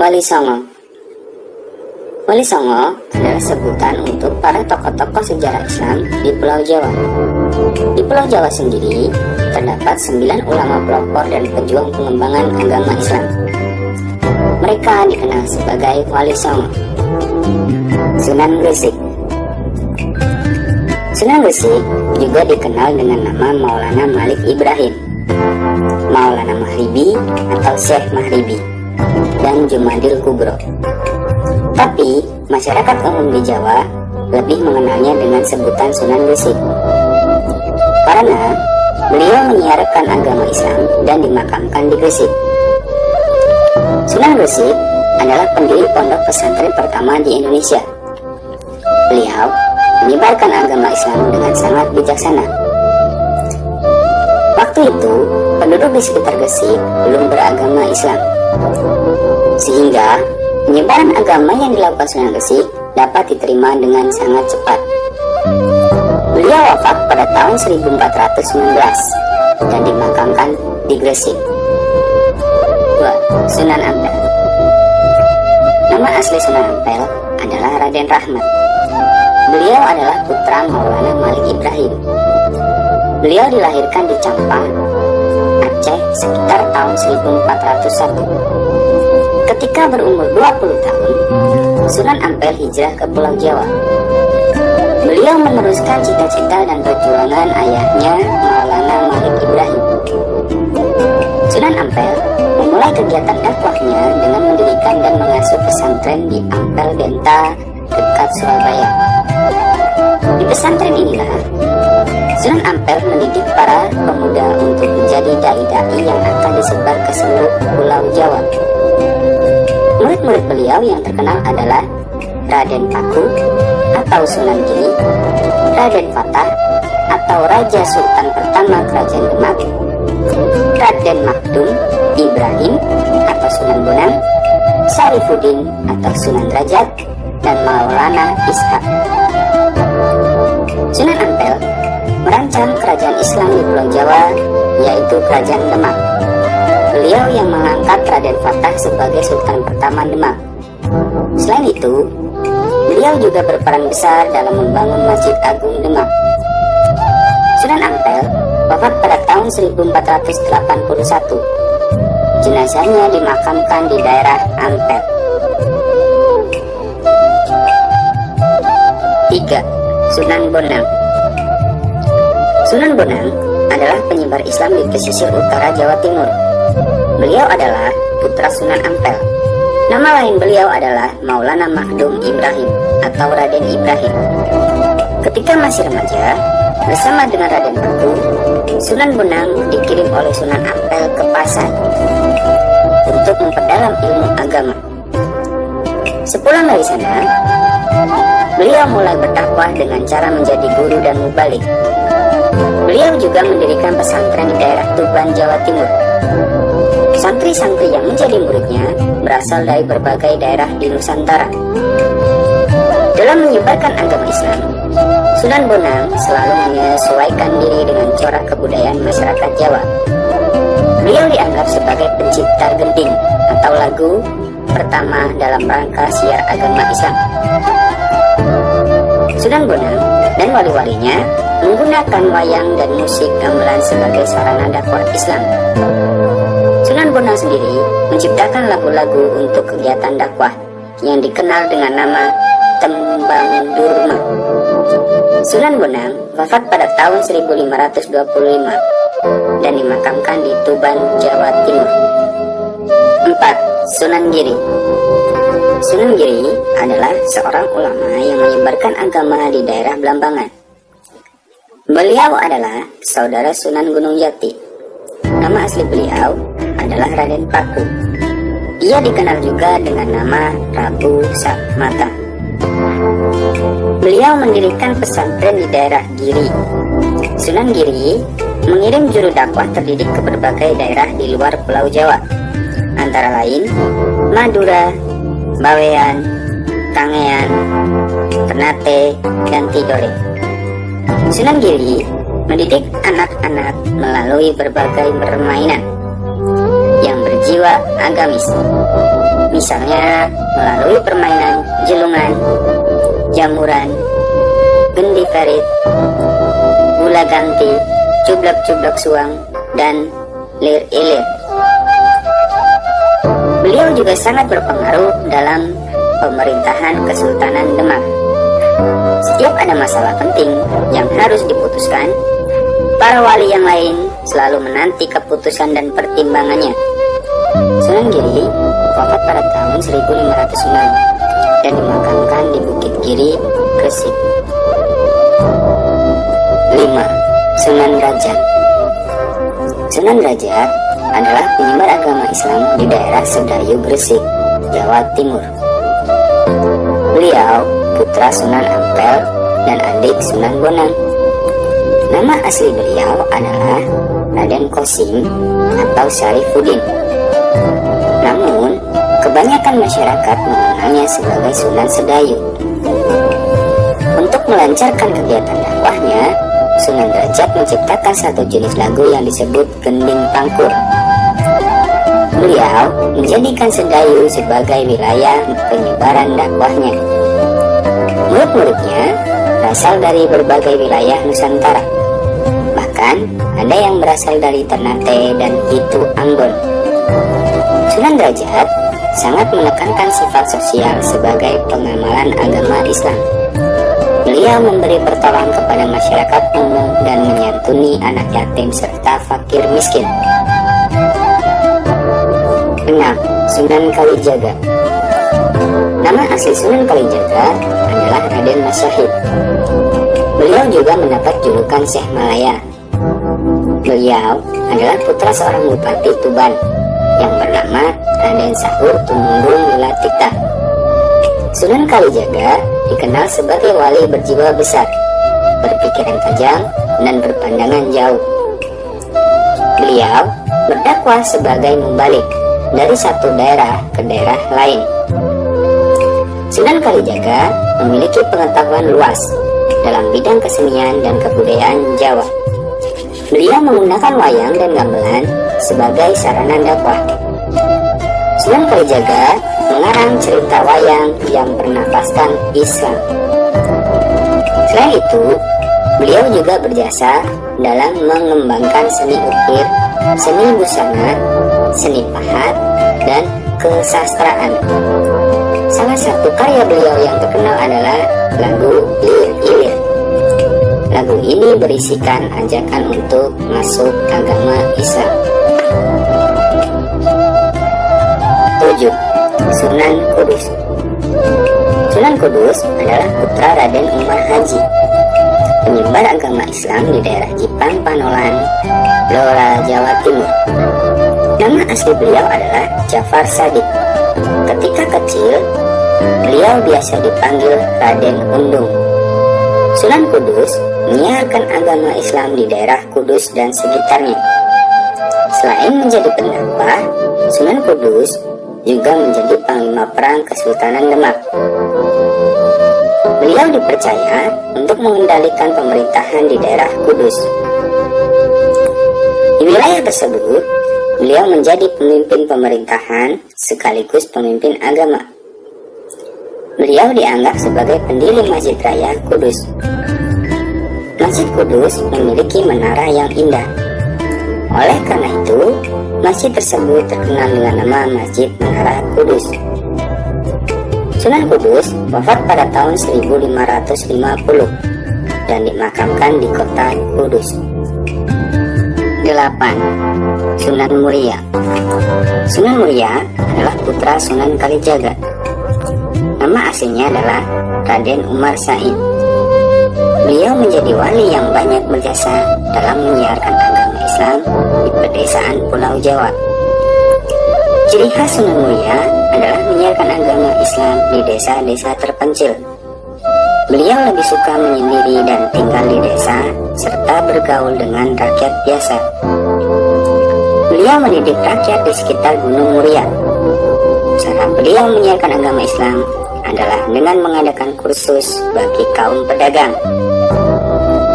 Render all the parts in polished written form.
Wali Songo. Wali Songo adalah sebutan untuk para tokoh-tokoh sejarah Islam di Pulau Jawa. Di Pulau Jawa sendiri terdapat 9 ulama pelopor dan pejuang pengembangan agama Islam. Mereka dikenal sebagai Wali Songo. Sunan Gresik. Sunan Gresik juga dikenal dengan nama Maulana Malik Ibrahim, Maulana Mahribi atau Syekh Mahribi, dan Jumadil Kubro. Tapi masyarakat umum di Jawa lebih mengenalnya dengan sebutan Sunan Gresik karena beliau menyiarkan agama Islam dan dimakamkan di Gresik. Sunan Gresik adalah pendiri pondok pesantren pertama di Indonesia. Beliau menyebarkan agama Islam dengan sangat bijaksana. Waktu itu, penduduk di sekitar Gresik belum beragama Islam, sehingga penyebaran agama yang dilakukan Sunan Gresik dapat diterima dengan sangat cepat. Beliau wafat pada tahun 1419 dan dimakamkan di Gresik. 2. Sunan Ampel. Nama asli Sunan Ampel adalah Raden Rahmat. Beliau adalah putra Maulana Malik Ibrahim. Beliau dilahirkan di Campang, Aceh sekitar tahun 1401. Ketika berumur 20 tahun, Sunan Ampel hijrah ke Pulau Jawa. Beliau meneruskan cita-cita dan perjuangan ayahnya Maulana Malik Ibrahim. Sunan Ampel memulai kegiatan dakwahnya dengan mendirikan dan mengasuh pesantren di Ampel Denta dekat Surabaya. Di pesantren inilah Sunan Ampel mendidik para pemuda untuk menjadi dai-dai yang akan disebar ke seluruh Pulau Jawa. Murid-murid beliau yang terkenal adalah Raden Paku atau Sunan Giri, Raden Fatah atau Raja Sultan pertama Kerajaan Demak, Raden Makdum Ibrahim atau Sunan Bonang, Syarifuddin atau Sunan Derajat, dan Maulana Ishak. Sunan Ampel merancang kerajaan Islam di Pulau Jawa, yaitu Kerajaan Demak. Beliau yang mengangkat Raden Fatah sebagai Sultan pertama Demak. Selain itu, beliau juga berperan besar dalam membangun Masjid Agung Demak. Sunan Ampel wafat pada tahun 1481. Jenazahnya dimakamkan di daerah Ampel. 3. Sunan Bonang. Sunan Bonang adalah penyebar Islam di pesisir utara Jawa Timur. Beliau adalah putra Sunan Ampel. Nama lain beliau adalah Maulana Makdum Ibrahim atau Raden Ibrahim. Ketika masih remaja, bersama dengan Raden Paku, Sunan Bonang dikirim oleh Sunan Ampel ke Pasai untuk memperdalam ilmu agama. Sepulang dari sana, beliau mulai berdakwah dengan cara menjadi guru dan mubalik. Beliau juga mendirikan pesantren di daerah Tuban, Jawa Timur. Santri-santri yang menjadi muridnya berasal dari berbagai daerah di Nusantara. Dalam menyebarkan agama Islam, Sunan Bonang selalu menyesuaikan diri dengan corak kebudayaan masyarakat Jawa. Beliau dianggap sebagai pencipta gending atau lagu pertama dalam rangka siar agama Islam. Sunan Bonang dan wali-walinya menggunakan wayang dan musik gamelan sebagai sarana dakwah Islam. Sunan Bonang sendiri menciptakan lagu-lagu untuk kegiatan dakwah yang dikenal dengan nama Tembang Durma. Sunan Bonang wafat pada tahun 1525 dan dimakamkan di Tuban, Jawa Timur. 4. Sunan Giri. Sunan Giri adalah seorang ulama yang menyebarkan agama di daerah Blambangan. Beliau adalah saudara Sunan Gunung Jati. Nama asli beliau adalah Raden Paku. Ia dikenal juga dengan nama Prabu Sakmata. Beliau mendirikan pesantren di daerah Giri. Sunan Giri mengirim juru dakwah terdidik ke berbagai daerah di luar Pulau Jawa, antara lain Madura, Bawean, Kangean, Ternate, dan Tidore. Sunan Giri mendidik anak-anak melalui berbagai permainan yang berjiwa agamis. misalnya melalui permainan jelungan, jamuran, gendi ferit, gula ganti, cublak-cublak suang, dan lir-ilir. Beliau juga sangat berpengaruh dalam pemerintahan Kesultanan Demak. Setiap ada masalah penting yang harus diputuskan, para wali yang lain selalu menanti keputusan dan pertimbangannya. Sunan Giri wafat pada tahun 1506 dan dimakamkan di Bukit Giri, Gresik. 5. Sunan Derajat. Sunan Derajat adalah penyebar agama Islam di daerah Sedayu, Gresik, Jawa Timur. Beliau putra Sunan Ampel dan adik Sunan Bonang. Nama asli beliau adalah Raden Kosim atau Syarifuddin. Namun, kebanyakan masyarakat mengenalnya sebagai Sunan Sedayu. Untuk melancarkan kegiatan dakwahnya, Sunan Derajat menciptakan satu jenis lagu yang disebut gending pangkur. Beliau menjadikan Sedayu sebagai wilayah penyebaran dakwahnya. Murid-muridnya berasal dari berbagai wilayah Nusantara. Bahkan ada yang berasal dari Ternate dan Itu Ambon. Sunan Derajat sangat menekankan sifat sosial sebagai pengamalan agama Islam. Beliau memberi pertolongan kepada masyarakat umum dan menyantuni anak yatim serta fakir miskin. 6. Sunan Kalijaga. Nama asli Sunan Kalijaga adalah Raden Mas Syahid. Beliau juga mendapat julukan Syekh Malaya. Beliau adalah putra seorang bupati Tuban yang bernama Raden Sahur Tumenggung Wilatikta. Sunan Kalijaga dikenal sebagai wali berjiwa besar, berpikiran tajam, dan berpandangan jauh. Beliau berdakwah sebagai mubalik dari satu daerah ke daerah lain. Sunan Kalijaga memiliki pengetahuan luas dalam bidang kesenian dan kebudayaan Jawa. Beliau menggunakan wayang dan gamelan sebagai sarana dakwah. Sunan Kalijaga mengarang cerita wayang yang bernafaskan Islam. Selain itu, beliau juga berjasa dalam mengembangkan seni ukir, seni busana, seni pahat, dan kesastraan. Salah satu karya beliau yang terkenal adalah lagu Lir-Ilir. Lagu ini berisikan ajakan untuk masuk agama Islam. 7. Sunan Kudus. Sunan Kudus adalah putra Raden Umar Haji, penyebar agama Islam di daerah Jipang Panolan, Blora, Jawa Timur. Nama asli beliau adalah Jafar Shadiq. Ketika kecil, beliau biasa dipanggil Raden Undung. Sunan Kudus menyiarkan agama Islam di daerah Kudus dan sekitarnya. Selain menjadi pendakwah, Sunan Kudus juga menjadi panglima perang Kesultanan Demak. Beliau dipercaya untuk mengendalikan pemerintahan di daerah Kudus. Di wilayah tersebut, beliau menjadi pemimpin pemerintahan sekaligus pemimpin agama. Beliau dianggap sebagai pendiri Masjid Raya Kudus. Masjid Kudus memiliki menara yang indah. Oleh karena itu, masjid tersebut terkenal dengan nama Masjid Menara Kudus. Sunan Kudus wafat pada tahun 1550 dan dimakamkan di kota Kudus. 8. Sunan Muria. Sunan Muria adalah putra Sunan Kalijaga. Nama aslinya adalah Raden Umar Said. Beliau menjadi wali yang banyak berjasa dalam menyiarkan agama Islam di pedesaan Pulau Jawa. Ciri khas Sunan Muria adalah menyiarkan agama Islam di desa-desa terpencil. Beliau lebih suka menyendiri dan tinggal di desa serta bergaul dengan rakyat biasa. Beliau mendidik rakyat di sekitar Gunung Muria. Cara beliau menyiarkan agama Islam adalah dengan mengadakan kursus bagi kaum pedagang,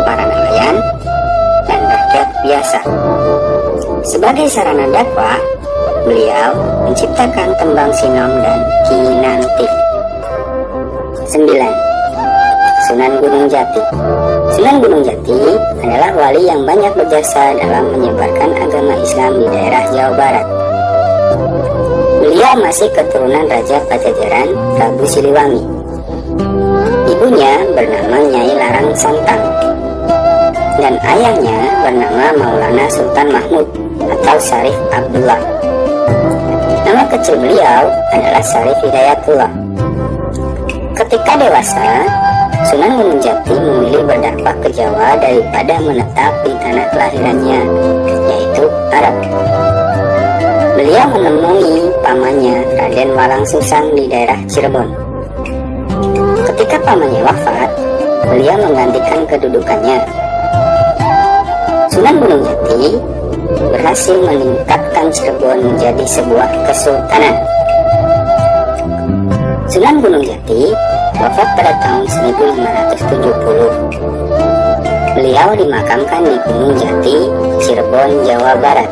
para nelayan, dan rakyat biasa. Sebagai sarana dakwah, beliau menciptakan tembang sinom dan kinanti. 9. Sunan Gunung Jati. Sunan Gunung Jati adalah wali yang banyak berjasa dalam menyebarkan agama Islam di daerah Jawa Barat. Beliau masih keturunan Raja Pajajaran Prabu Siliwangi. Ibunya bernama Nyai Larang Santang dan ayahnya bernama Maulana Sultan Mahmud atau Syarif Abdullah. Nama kecil beliau adalah Syarif Hidayatullah. Ketika dewasa, Sunan Gunung Jati memilih berdakwah ke Jawa daripada menetap di tanah kelahirannya, yaitu Arab. Beliau menemui pamannya Raden Walang Sungsang di daerah Cirebon. Ketika pamannya wafat, beliau menggantikan kedudukannya. Sunan Gunung Jati berhasil meningkatkan Cirebon menjadi sebuah kesultanan. Sunan Gunung Jati wafat pada tahun 1570. Beliau dimakamkan di Gunung Jati, Cirebon, Jawa Barat.